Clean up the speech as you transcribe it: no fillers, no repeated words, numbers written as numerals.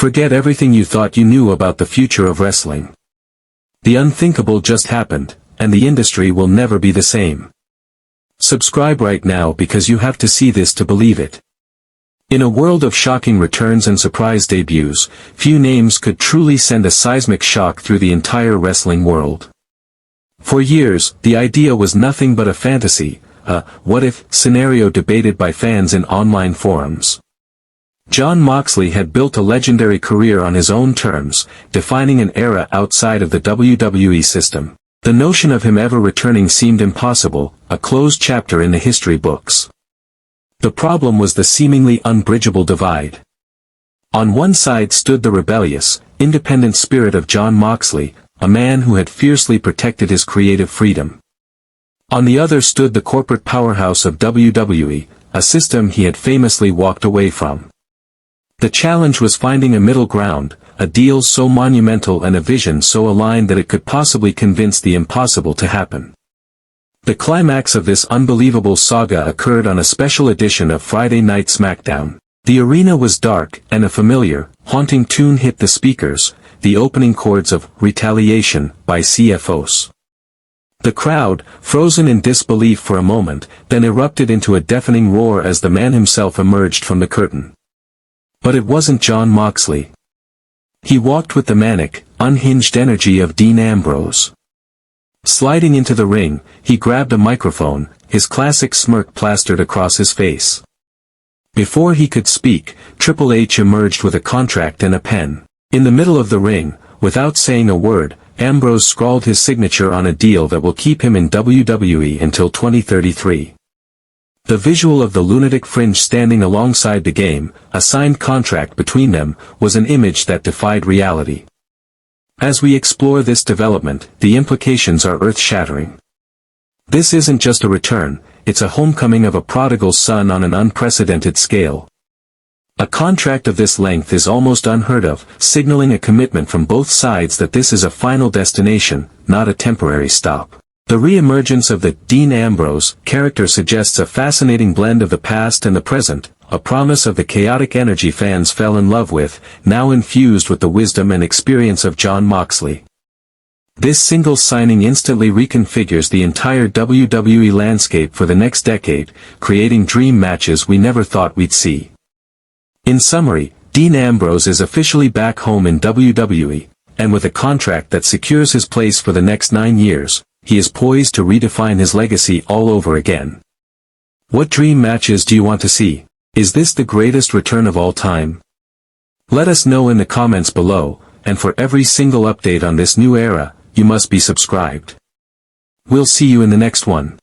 Forget everything you thought you knew about the future of wrestling. The unthinkable just happened, and the industry will never be the same. Subscribe right now because you have to see this to believe it. In a world of shocking returns and surprise debuts, few names could truly send a seismic shock through the entire wrestling world. For years, the idea was nothing but a fantasy, a what-if scenario debated by fans in online forums. Jon Moxley had built a legendary career on his own terms, defining an era outside of the WWE system. The notion of him ever returning seemed impossible, a closed chapter in the history books. The problem was the seemingly unbridgeable divide. On one side stood the rebellious, independent spirit of Jon Moxley, a man who had fiercely protected his creative freedom. On the other stood the corporate powerhouse of WWE, a system he had famously walked away from. The challenge was finding a middle ground, a deal so monumental and a vision so aligned that it could possibly convince the impossible to happen. The climax of this unbelievable saga occurred on a special edition of Friday Night SmackDown. The arena was dark, and a familiar, haunting tune hit the speakers, the opening chords of Retaliation by CFOs. The crowd, frozen in disbelief for a moment, then erupted into a deafening roar as the man himself emerged from the curtain. But it wasn't Jon Moxley. He walked with the manic, unhinged energy of Dean Ambrose. Sliding into the ring, he grabbed a microphone, his classic smirk plastered across his face. Before he could speak, Triple H emerged with a contract and a pen. In the middle of the ring, without saying a word, Ambrose scrawled his signature on a deal that will keep him in WWE until 2033. The visual of the lunatic fringe standing alongside the game, a signed contract between them, was an image that defied reality. As we explore this development, the implications are earth-shattering. This isn't just a return, it's a homecoming of a prodigal son on an unprecedented scale. A contract of this length is almost unheard of, signaling a commitment from both sides that this is a final destination, not a temporary stop. The re-emergence of the Dean Ambrose character suggests a fascinating blend of the past and the present, a promise of the chaotic energy fans fell in love with, now infused with the wisdom and experience of Jon Moxley. This single signing instantly reconfigures the entire WWE landscape for the next decade, creating dream matches we never thought we'd see. In summary, Dean Ambrose is officially back home in WWE, and with a contract that secures his place for the next 9 years, he is poised to redefine his legacy all over again. What dream matches do you want to see? Is this the greatest return of all time? Let us know in the comments below, and for every single update on this new era, you must be subscribed. We'll see you in the next one.